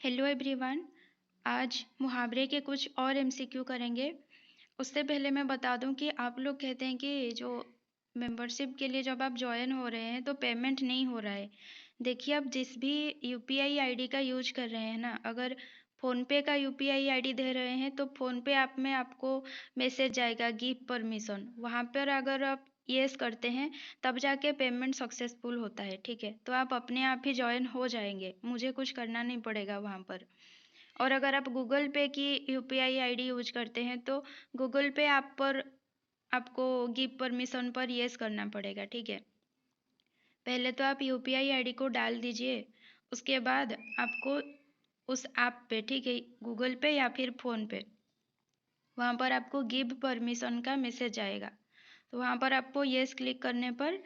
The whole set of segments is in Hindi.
Hello everyone. आज मुहावरे के कुछ और एमसीक्यू करेंगे। उससे पहले मैं बता दूं कि आप लोग कहते हैं कि जो मेंबरशिप के लिए जब आप ज्वाइन हो रहे हैं तो पेमेंट नहीं हो रहा है। देखिए, आप जिस भी यूपीआई आईडी का यूज कर रहे हैं ना, अगर फ़ोनपे का यूपीआई आईडी दे रहे हैं तो फ़ोनपे ऐप में आपको मैसेज जाएगा गिव परमिशन। वहाँ पर अगर आप येस करते हैं तब जाके पेमेंट सक्सेसफुल होता है। ठीक है, तो आप अपने आप ही ज्वाइन हो जाएंगे, मुझे कुछ करना नहीं पड़ेगा वहाँ पर। और अगर आप गूगल पे की यूपीआई आईडी यूज करते हैं तो गूगल पे ऐप पर आपको गिव परमिशन पर येस करना पड़ेगा। ठीक है, पहले तो आप यूपीआई आईडी को डाल दीजिए, उसके बाद आपको उस ऐप पे, ठीक है, गूगल पे या फिर फ़ोन पे, वहाँ पर आपको गिव परमिशन का मैसेज आएगा। तो वहाँ पर आपको येस क्लिक करने पर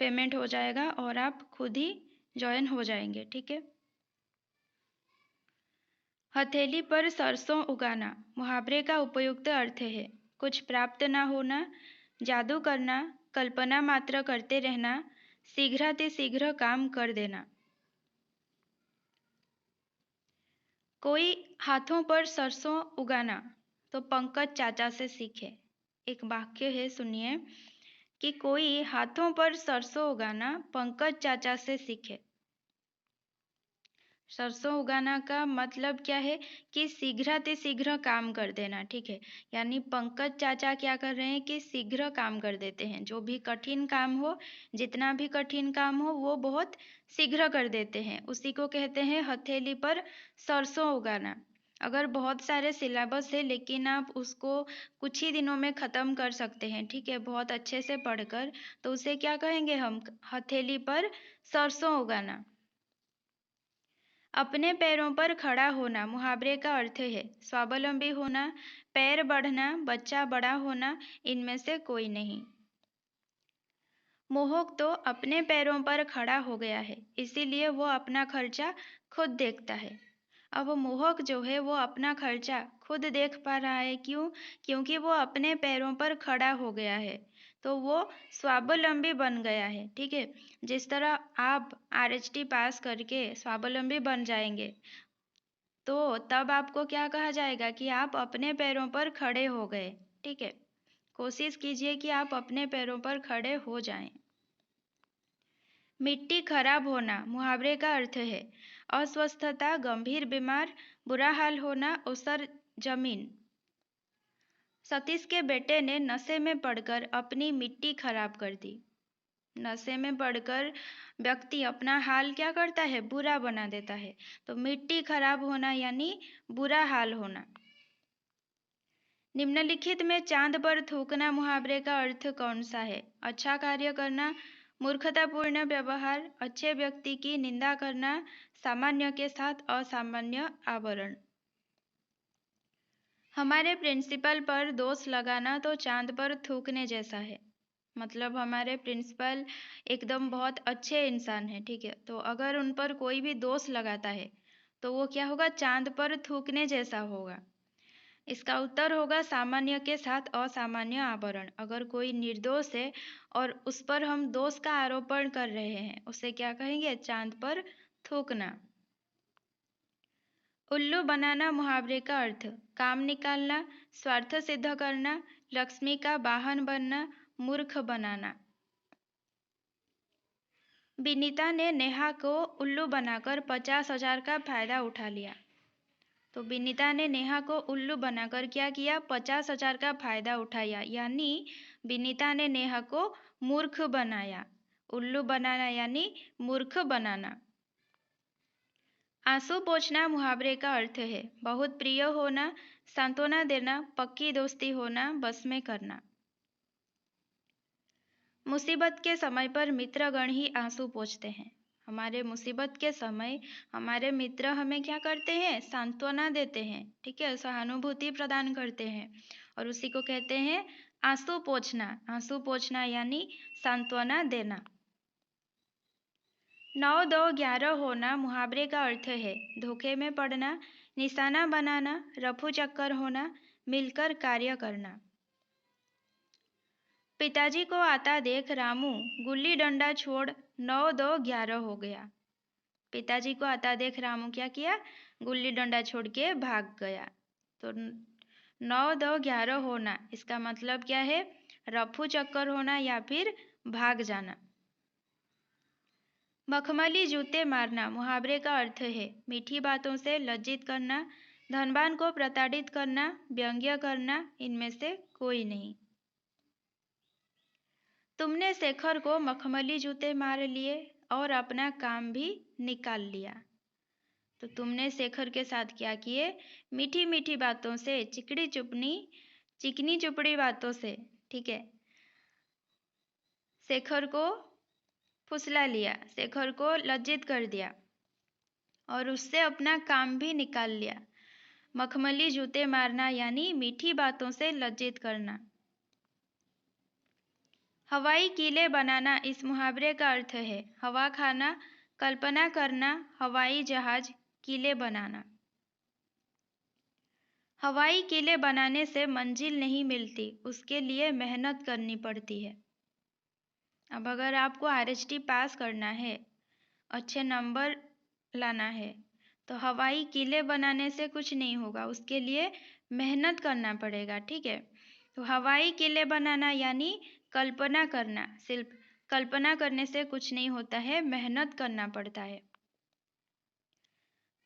पेमेंट हो जाएगा और आप खुद ही ज्वाइन हो जाएंगे। ठीक है, हथेली पर सरसों उगाना मुहावरे का उपयुक्त अर्थ है कुछ प्राप्त न होना, जादू करना, कल्पना मात्र करते रहना, शीघ्रातिशीघ्र काम कर देना। कोई हाथों पर सरसों उगाना तो पंकज चाचा से सीखे। एक वाक्य है, सुनिए, कि कोई हाथों पर सरसों उगाना पंकज चाचा से सीखे। सरसों उगाना का मतलब क्या है कि शीघ्रातिशीघ्र काम कर देना। ठीक है, यानी पंकज चाचा क्या कर रहे हैं कि शीघ्र काम कर देते हैं। जो भी कठिन काम हो, जितना भी कठिन काम हो, वो बहुत शीघ्र कर देते हैं। उसी को कहते हैं हथेली पर सरसों उगाना। अगर बहुत सारे सिलेबस है लेकिन आप उसको कुछ ही दिनों में ख़त्म कर सकते हैं, ठीक है, बहुत अच्छे से पढ़कर, तो उसे क्या कहेंगे हम? हथेली पर सरसों उगाना। अपने पैरों पर खड़ा होना मुहावरे का अर्थ है स्वावलंबी होना, पैर बढ़ना, बच्चा बड़ा होना, इनमें से कोई नहीं। मोहक तो अपने पैरों पर खड़ा हो गया है, इसीलिए वो अपना खर्चा खुद देखता है। अब मोहक जो है वो अपना खर्चा खुद देख पा रहा है। क्यों? क्योंकि वो अपने पैरों पर खड़ा हो गया है, तो वो स्वावलंबी बन गया है। ठीक है, जिस तरह आप आरएचटी पास करके स्वावलंबी बन जाएंगे तो तब आपको क्या कहा जाएगा कि आप अपने पैरों पर खड़े हो गए। ठीक है, कोशिश कीजिए कि आप अपने पैरों पर खड़े हो जाएं। मिट्टी खराब होना मुहावरे का अर्थ है अस्वस्थता, गंभीर बीमार, बुरा हाल होना, ओसर जमीन। सतीश के बेटे ने नशे में पड़कर अपनी मिट्टी खराब कर दी। नशे में पड़कर व्यक्ति अपना हाल क्या करता है? बुरा बना देता है। तो मिट्टी खराब होना यानी बुरा हाल होना। निम्नलिखित में चांद पर थूकना मुहावरे का अर्थ कौन सा है? अच्छा कार्य करना, मूर्खतापूर्ण व्यवहार, अच्छे व्यक्ति की निंदा करना, सामान्य के साथ असामान्य आवरण। हमारे प्रिंसिपल पर दोष लगाना तो चांद पर थूकने जैसा है। मतलब हमारे प्रिंसिपल एकदम बहुत अच्छे इंसान हैं, ठीक है, तो अगर उन पर कोई भी दोष लगाता है तो वो क्या होगा? चांद पर थूकने जैसा होगा। इसका उत्तर होगा सामान्य के साथ असामान्य आवरण। अगर कोई निर्दोष है और उस पर हम दोष का आरोपण कर रहे हैं, उसे क्या कहेंगे? चांद पर थूकना। उल्लू बनाना मुहावरे का अर्थ काम निकालना, स्वार्थ सिद्ध करना, लक्ष्मी का वाहन बनना, मूर्ख बनाना। विनीता ने नेहा को उल्लू बनाकर 50,000 का फायदा उठा लिया। तो विनीता ने नेहा को उल्लू बनाकर क्या किया? 50,000 का फायदा उठाया, यानी विनीता ने नेहा को मूर्ख बनाया। उल्लू बनाना यानी मूर्ख बनाना। आंसू पोंछना मुहावरे का अर्थ है बहुत प्रिय होना, सांत्वना देना, पक्की दोस्ती होना, बस में करना। मुसीबत के समय पर मित्रगण ही आंसू पोंछते हैं। हमारे मुसीबत के समय हमारे मित्र हमें क्या करते हैं? सांत्वना देते हैं, ठीक है, सहानुभूति प्रदान करते हैं, और उसी को कहते हैं आंसू पोंछना। आंसू पोंछना यानी सांत्वना देना। 9 2 11 होना मुहावरे का अर्थ है धोखे में पड़ना, निशाना बनाना, रफू चक्कर होना, मिलकर कार्य करना। पिताजी को आता देख रामू गुल्ली डंडा छोड़ 9 2 11 हो गया। पिताजी को आता देख रामू क्या किया, गुल्ली डंडा छोड़ के भाग गया। तो 9, 10, 11 होना, इसका मतलब क्या है, रफू चक्कर होना या फिर भाग जाना। मखमली जूते मारना मुहावरे का अर्थ है मीठी बातों से लज्जित करना, धनवान को प्रताड़ित करना, व्यंग्य करना, इनमें से कोई नहीं। तुमने शेखर को मखमली जूते मार लिए और अपना काम भी निकाल लिया। तो तुमने शेखर के साथ क्या किए, मीठी मीठी बातों से, चिकनी चुपड़ी बातों से, ठीक है, शेखर को फुसला लिया, शेखर को लज्जित कर दिया और उससे अपना काम भी निकाल लिया। मखमली जूते मारना यानी मीठी बातों से लज्जित करना। हवाई किले बनाना इस मुहावरे का अर्थ है हवा खाना, कल्पना करना, हवाई जहाज, किले बनाना। हवाई किले बनाने से मंजिल नहीं मिलती, उसके लिए मेहनत करनी पड़ती है। अब अगर आपको आरएचटी पास करना है, अच्छे नंबर लाना है, तो हवाई किले बनाने से कुछ नहीं होगा, उसके लिए मेहनत करना पड़ेगा, ठीक है। तो हवाई किले बनाना यानी कल्पना करना, सिर्फ कल्पना करने से कुछ नहीं होता है, मेहनत करना पड़ता है।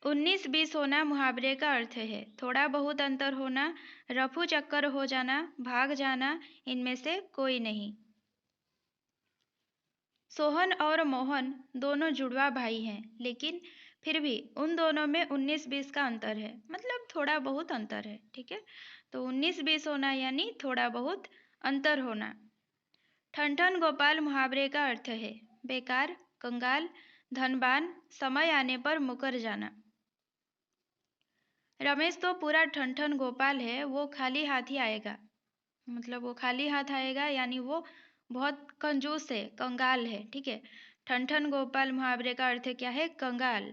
19-20 होना मुहावरे का अर्थ है थोड़ा बहुत अंतर होना, रफू चक्कर हो जाना, भाग जाना, इनमें से कोई नहीं। सोहन और मोहन दोनों जुड़वा भाई हैं, लेकिन फिर भी उन दोनों में 19-20 का अंतर है, मतलब थोड़ा बहुत अंतर है, ठीक है। तो 19-20 होना यानी थोड़ा बहुत अंतर होना। ठनठन गोपाल मुहावरे का अर्थ है बेकार, कंगाल, धनवान, समय आने पर मुकर जाना। रमेश तो पूरा ठनठन गोपाल है, वो खाली हाथ ही आएगा, मतलब वो खाली हाथ आएगा यानी वो बहुत कंजूस है, कंगाल है, ठीक है। ठनठन गोपाल मुहावरे का अर्थ क्या है, कंगाल।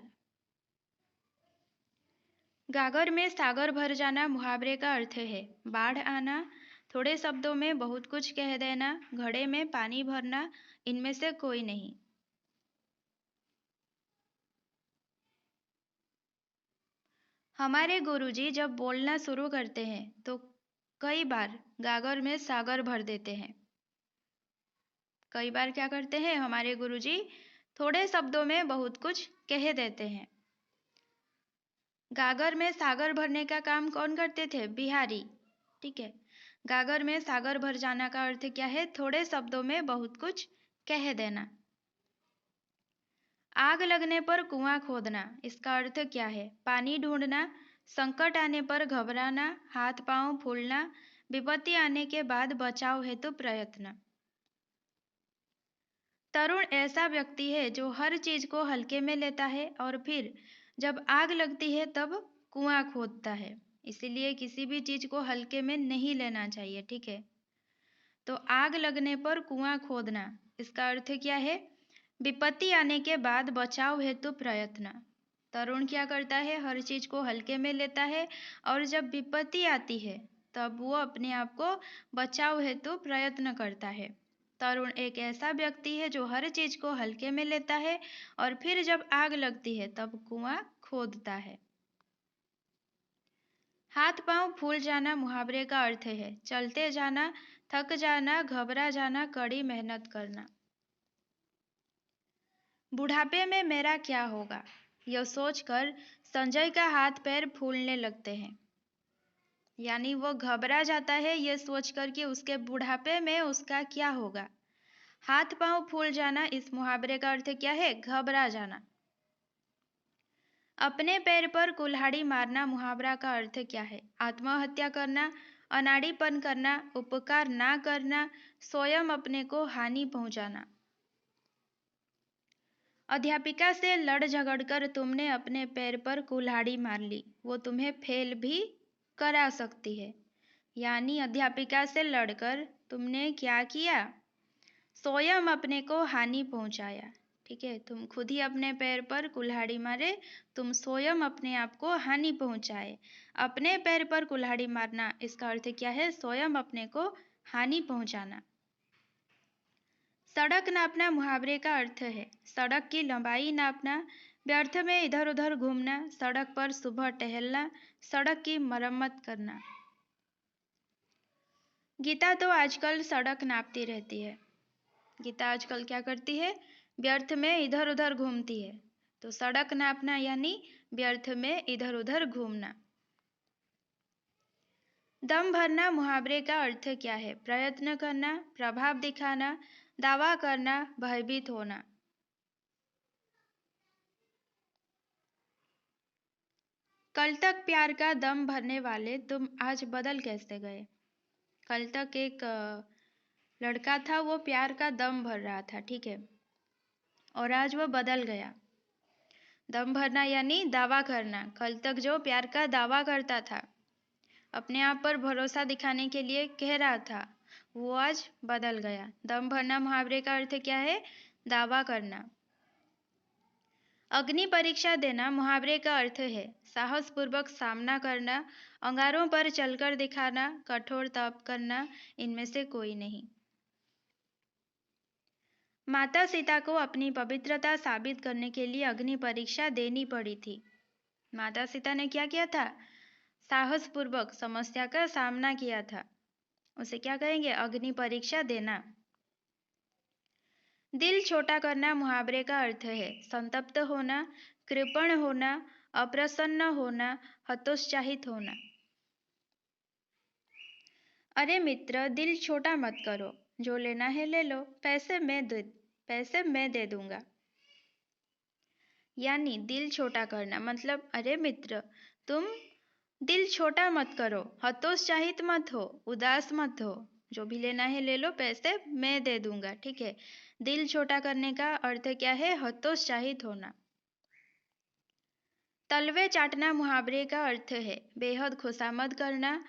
गागर में सागर भर जाना मुहावरे का अर्थ है बाढ़ आना, थोड़े शब्दों में बहुत कुछ कह देना, घड़े में पानी भरना, इनमें से कोई नहीं। हमारे गुरुजी जब बोलना शुरू करते हैं तो कई बार गागर में सागर भर देते हैं। कई बार क्या करते हैं हमारे गुरुजी, थोड़े शब्दों में बहुत कुछ कह देते हैं। गागर में सागर भरने का काम कौन करते थे, बिहारी, ठीक है। गागर में सागर भर जाना का अर्थ क्या है, थोड़े शब्दों में बहुत कुछ कह देना। आग लगने पर कुआं खोदना, इसका अर्थ क्या है, पानी ढूंढना, संकट आने पर घबराना, हाथ पांव फूलना, विपत्ति आने के बाद बचाव हेतु प्रयत्न। तरुण ऐसा व्यक्ति है जो हर चीज को हल्के में लेता है और फिर जब आग लगती है तब कुआं खोदता है, इसीलिए किसी भी चीज को हल्के में नहीं लेना चाहिए, ठीक है। तो आग लगने पर कुआं खोदना, इसका अर्थ क्या है, विपत्ति आने के बाद बचाव हेतु प्रयत्न। तरुण क्या करता है, हर चीज को हल्के में लेता है और जब विपत्ति आती है तब वो अपने आप को बचाव हेतु प्रयत्न करता है। तरुण एक ऐसा व्यक्ति है जो हर चीज को हल्के में लेता है और फिर जब आग लगती है तब कुआं खोदता है। हाथ पांव फूल जाना मुहावरे का अर्थ है चलते जाना, थक जाना, घबरा जाना, कड़ी मेहनत करना। बुढ़ापे में मेरा क्या होगा, यह सोचकर संजय का हाथ पैर फूलने लगते हैं, यानी वो घबरा जाता है ये सोचकर कि उसके बुढ़ापे में उसका क्या होगा। हाथ पांव फूल जाना इस मुहावरे का अर्थ क्या है, घबरा जाना। अपने पैर पर कुल्हाड़ी मारना मुहावरा का अर्थ क्या है, आत्महत्या करना, अनाड़ीपन करना, उपकार ना करना, स्वयं अपने को हानि पहुंचाना। अध्यापिका से लड़ झगड़कर तुमने अपने पैर पर कुल्हाड़ी मार ली, वो तुम्हें फेल भी करा सकती है, यानी अध्यापिका से लड़कर तुमने क्या किया, स्वयं अपने को हानि पहुंचाया, ठीक है। तुम खुद ही अपने पैर पर कुल्हाड़ी मारे, तुम स्वयं अपने आप को हानि पहुंचाए। अपने पैर पर कुल्हाड़ी मारना इसका अर्थ क्या है, स्वयं अपने को हानि पहुंचाना। सड़क नापना मुहावरे का अर्थ है सड़क की लंबाई नापना, व्यर्थ में इधर उधर घूमना, सड़क पर सुबह टहलना, सड़क की मरम्मत करना। गीता तो आजकल सड़क नापती रहती है। गीता आजकल क्या करती है? व्यर्थ में इधर उधर घूमती है। तो सड़क नापना यानी व्यर्थ में इधर उधर घूमना। दम भरना मुहावरे का अर्थ क्या है? प्रयत्न करना, प्रभाव दिखाना, दावा करना, भयभीत होना। कल तक प्यार का दम भरने वाले तुम आज बदल कैसे गए? कल तक एक लड़का था, वो प्यार का दम भर रहा था, ठीक है, और आज वो बदल गया। दम भरना यानी दावा करना। कल तक जो प्यार का दावा करता था, अपने आप पर भरोसा दिखाने के लिए कह रहा था, वो आज बदल गया। दम भरना मुहावरे का अर्थ क्या है? दावा करना। अग्नि परीक्षा देना मुहावरे का अर्थ है साहसपूर्वक सामना करना, अंगारों पर चलकर दिखाना, कठोर तप करना, इनमें से कोई नहीं। माता सीता को अपनी पवित्रता साबित करने के लिए अग्नि परीक्षा देनी पड़ी थी। माता सीता ने क्या किया था? साहसपूर्वक समस्या का सामना किया था। उसे क्या कहेंगे? अग्नि परीक्षा देना। दिल छोटा करना मुहावरे का अर्थ है संतप्त होना, कृपण होना, अप्रसन्न होना, हतोत्साहित होना। अरे मित्र, दिल छोटा मत करो, जो लेना है ले लो, पैसे मैं दे दूंगा। यानी दिल छोटा करना मतलब, अरे मित्र, तुम दिल छोटा मत करो, हतोत्साहित मत हो, उदास मत हो, जो भी लेना है ले लो, पैसे मैं दे दूंगा, ठीक है। दिल छोटा करने का अर्थ क्या है? हतोत्साहित होना। तलवे चाटना मुहावरे का अर्थ है बेहद खुशामद करना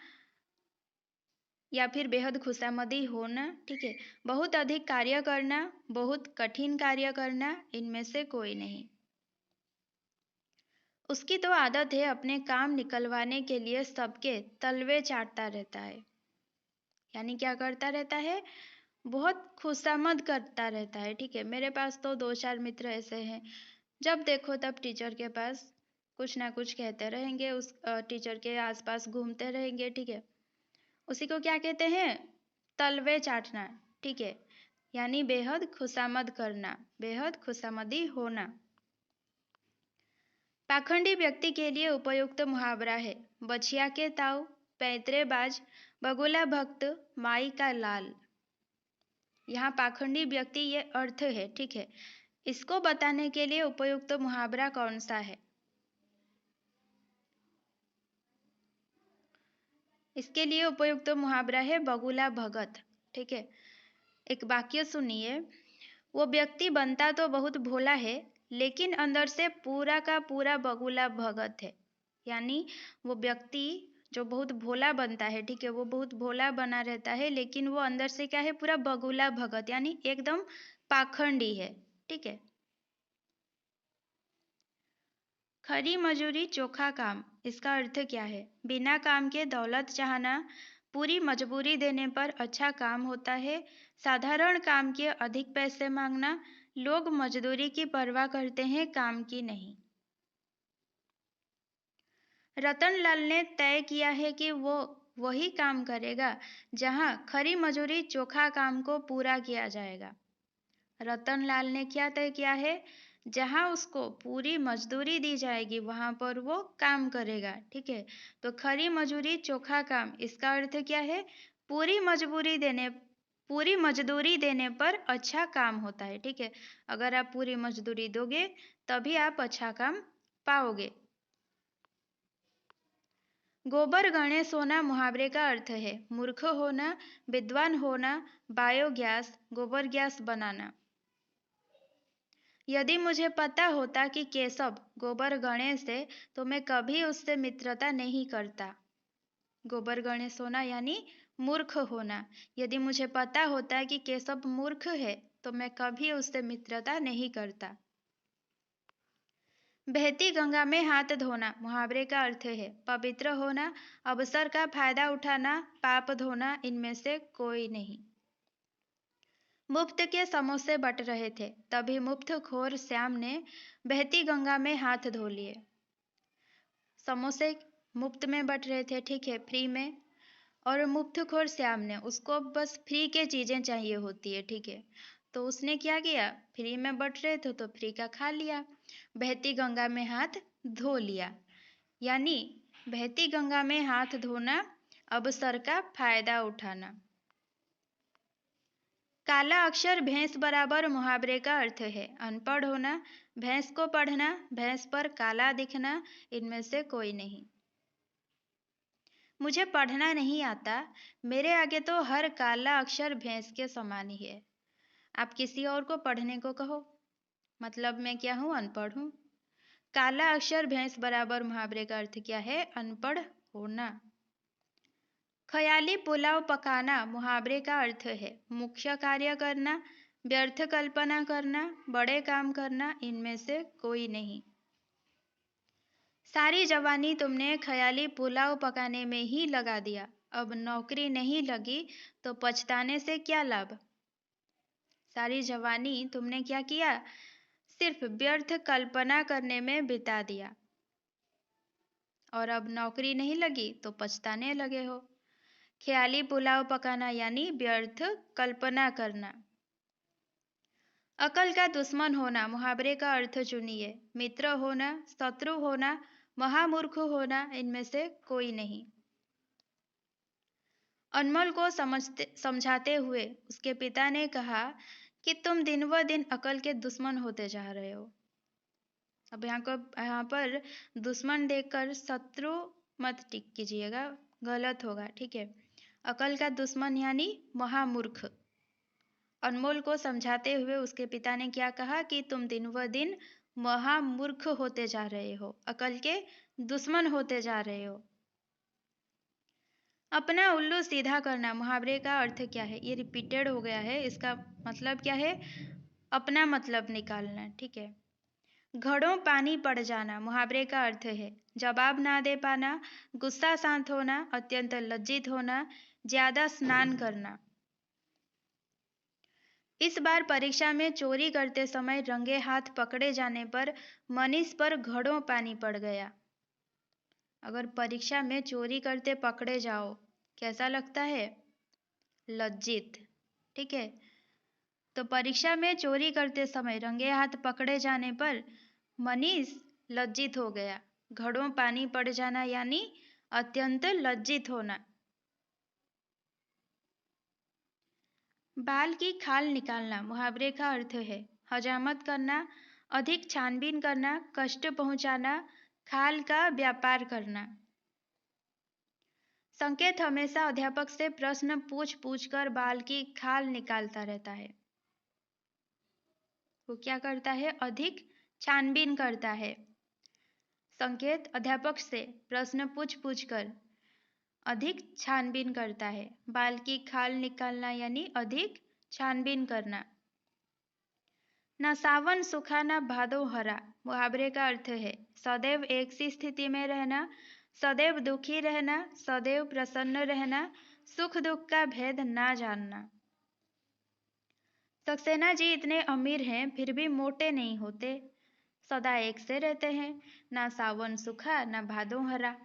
या फिर बेहद खुशामदी होना, ठीक है। बहुत अधिक कार्य करना, बहुत कठिन कार्य करना, इनमें से कोई नहीं। उसकी तो आदत है अपने काम निकलवाने के लिए सबके तलवे चाटता रहता है। यानी क्या करता रहता है? बहुत खुशामद करता रहता है, ठीक है। मेरे पास तो 2-4 मित्र ऐसे हैं, जब देखो तब टीचर के पास कुछ ना कुछ कहते रहेंगे, उस टीचर के आसपास घूमते रहेंगे, ठीक है। उसी को क्या कहते हैं? तलवे चाटना, ठीक है। यानी बेहद खुशामद करना, बेहद खुशामदी होना। पाखंडी व्यक्ति के लिए उपयुक्त मुहावरा है बछिया के ताऊ, पैतरेबाज, बगुला भक्त, माई का लाल। यहाँ पाखंडी व्यक्ति ये अर्थ है, ठीक है। इसको बताने के लिए उपयुक्त मुहावरा कौन सा है? इसके लिए उपयुक्त मुहावरा है बगुला भगत, ठीक है। एक वाक्य सुनिए। वो व्यक्ति बनता तो बहुत भोला है, लेकिन अंदर से पूरा का पूरा बगुला भगत है। यानी वो व्यक्ति जो बहुत भोला बनता है, ठीक है, वो बहुत भोला बना रहता है, लेकिन वो अंदर से क्या है? पूरा बगुला भगत, यानी एकदम पाखंडी है, ठीक है। खरी मजूरी चोखा काम, इसका अर्थ क्या है? बिना काम के दौलत चाहना, पूरी मजबूरी देने पर अच्छा काम होता है, साधारण काम के अधिक पैसे मांगना, लोग मजदूरी की परवाह करते हैं, काम की नहीं। रतन लाल ने तय किया है कि वो वही काम करेगा जहां खरी मजूरी चोखा काम को पूरा किया जाएगा। रतन लाल ने क्या तय किया है? जहां उसको पूरी मजदूरी दी जाएगी वहां पर वो काम करेगा, ठीक है। तो खरी मजूरी चोखा काम, इसका अर्थ क्या है? पूरी मजबूरी देने पूरी मजदूरी देने पर अच्छा काम होता है, ठीक है। अगर आप पूरी मजदूरी दोगे तभी आप अच्छा काम पाओगे। गोबर गणेश होना मुहावरे का अर्थ है मूर्ख होना, विद्वान होना, बायोगैस गोबर गैस बनाना। यदि मुझे पता होता कि केशव गोबर गणेश है तो मैं कभी उससे मित्रता नहीं करता। गोबर गणेश होना यानी मूर्ख होना। यदि मुझे पता होता कि केशव मूर्ख है तो मैं कभी उससे मित्रता नहीं करता। बहती गंगा में हाथ धोना मुहावरे का अर्थ है पवित्र होना, अवसर का फायदा उठाना, पाप धोना, इनमें से कोई नहीं। मुफ्त के समोसे बट रहे थे, तभी मुफ्त खोर श्याम ने बहती गंगा में हाथ धो लिए। समोसे मुफ्त में बट रहे थे, ठीक है, फ्री में। और मुफ्तखोर श्याम ने, उसको बस फ्री के चीजें चाहिए होती है, ठीक है। तो उसने क्या किया, फ्री में बट रहे थे तो फ्री का खा लिया, बहती गंगा में हाथ धो लिया। यानी बहती गंगा में हाथ धोना, अवसर का फायदा उठाना। काला अक्षर भैंस बराबर मुहावरे का अर्थ है अनपढ़ होना, भैंस को पढ़ना, भैंस पर काला दिखना, इनमें से कोई नहीं। मुझे पढ़ना नहीं आता, मेरे आगे तो हर काला अक्षर भैंस के समान ही है। आप किसी और को पढ़ने को कहो, मतलब मैं क्या हूँ, अनपढ़ हूँ। काला अक्षर भैंस बराबर मुहावरे का अर्थ क्या है, अनपढ़ होना। ख्याली पुलाव पकाना मुहावरे का अर्थ है मुख्य कार्य करना, व्यर्थ कल्पना करना, बड़े काम करना, इनमें से कोई नहीं। सारी जवानी तुमने ख्याली पुलाव पकाने में ही लगा दिया, अब नौकरी नहीं लगी तो पछताने से क्या लाभ। सारी जवानी तुमने क्या किया, सिर्फ व्यर्थ कल्पना करने में बिता दिया, और अब नौकरी नहीं लगी तो पछताने लगे हो। ख्याली पुलाव पकाना यानी व्यर्थ कल्पना करना। अकल का दुश्मन होना मुहावरे का अर्थ चुनिए, मित्र होना, शत्रु होना, महामूर्ख होना, इनमें से कोई नहीं। अनमोल को समझाते हुए उसके पिता ने कहा कि तुम दिन व दिन अकल के दुश्मन होते जा रहे हो। अब यहाँ पर दुश्मन देखकर शत्रु मत टिक कीजिएगा, गलत होगा, ठीक है। अकल का दुश्मन यानी महामूर्ख। अनमोल को समझाते हुए उसके पिता ने क्या कहा कि तुम दिन व दिन महामूर्ख होते जा रहे हो, अकल के दुश्मन होते जा रहे हो। अपना उल्लू सीधा करना मुहावरे का अर्थ क्या है, ये रिपीटेड हो गया है, इसका मतलब क्या है, अपना मतलब निकालना, ठीक है। घड़ों पानी पड़ जाना मुहावरे का अर्थ है जवाब ना दे पाना, गुस्सा शांत होना, अत्यंत लज्जित होना, ज्यादा स्नान करना। इस बार परीक्षा में चोरी करते समय रंगे हाथ पकड़े जाने पर मनीष पर घड़ों पानी पड़ गया। अगर परीक्षा में चोरी करते पकड़े जाओ, कैसा लगता है, लज्जित, ठीक है। तो परीक्षा में चोरी करते समय रंगे हाथ पकड़े जाने पर मनीष लज्जित हो गया। घड़ों पानी पड़ जाना यानी अत्यंत लज्जित होना। बाल की खाल निकालना मुहावरे का अर्थ है हजामत करना, अधिक छानबीन करना, कष्ट पहुंचाना, खाल का व्यापार करना। संकेत हमेशा अध्यापक से प्रश्न पूछ पूछ कर बाल की खाल निकालता रहता है। वो क्या करता है, अधिक छानबीन करता है। संकेत अध्यापक से प्रश्न पूछ पूछ कर अधिक छानबीन करता है। बाल की खाल निकालना यानी अधिक छानबीन करना। ना सावन सूखा ना भादो हरा मुहावरे का अर्थ है सदैव एक सी स्थिति में रहना, सदैव दुखी रहना, सदैव प्रसन्न रहना, सुख दुख का भेद ना जानना। सक्सेना जी इतने अमीर हैं फिर भी मोटे नहीं होते, सदा एक से रहते हैं, ना सावन सूखा ना भादो हरा।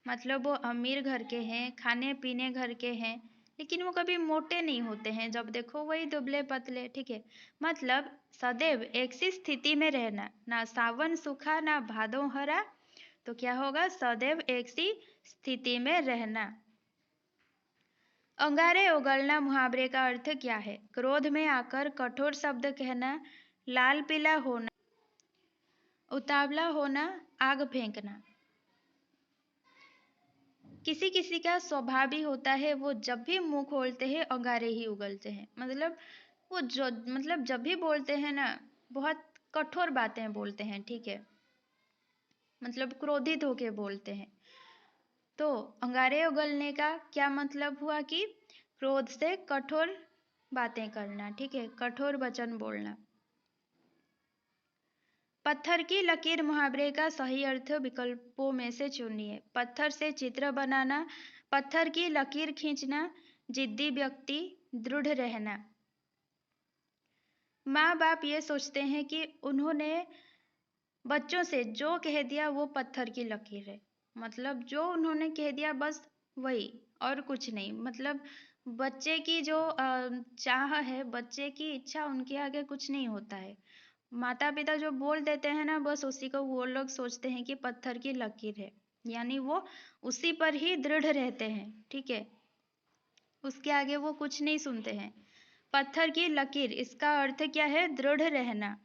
मतलब वो अमीर घर के हैं, खाने पीने घर के हैं, लेकिन वो कभी मोटे नहीं होते हैं, जब देखो वही दुबले पतले, ठीक है। मतलब सदैव एक सी स्थिति में रहना, ना सावन सूखा ना भादो हरा, तो क्या होगा, सदैव एक सी स्थिति में रहना। अंगारे उगलना मुहावरे का अर्थ क्या है, क्रोध में आकर कठोर शब्द कहना, लाल पीला होना, उतावला होना, आग फेंकना। किसी किसी का स्वभाव ही होता है वो जब भी मुंह खोलते हैं अंगारे ही उगलते हैं, मतलब वो जो मतलब जब भी बोलते हैं ना बहुत कठोर बातें बोलते हैं, ठीक है, मतलब क्रोधित होके बोलते हैं। तो अंगारे उगलने का क्या मतलब हुआ कि क्रोध से कठोर बातें करना, ठीक है, कठोर वचन बोलना। पत्थर की लकीर मुहावरे का सही अर्थ विकल्पों में से चुनिए। पत्थर से चित्र बनाना, पत्थर की लकीर खींचना, जिद्दी व्यक्ति, दृढ़ रहना। माँ बाप ये सोचते हैं कि उन्होंने बच्चों से जो कह दिया वो पत्थर की लकीर है। मतलब जो उन्होंने कह दिया बस वही, और कुछ नहीं। मतलब बच्चे की जो चाह है, बच्चे की इच्छा, उनके आगे कुछ नहीं होता है। माता पिता जो बोल देते हैं ना, बस उसी को वो लोग सोचते हैं कि पत्थर की लकीर है, यानी वो उसी पर ही दृढ़ रहते हैं। ठीक है, उसके आगे वो कुछ नहीं सुनते हैं। पत्थर की लकीर, इसका अर्थ क्या है? दृढ़ रहना।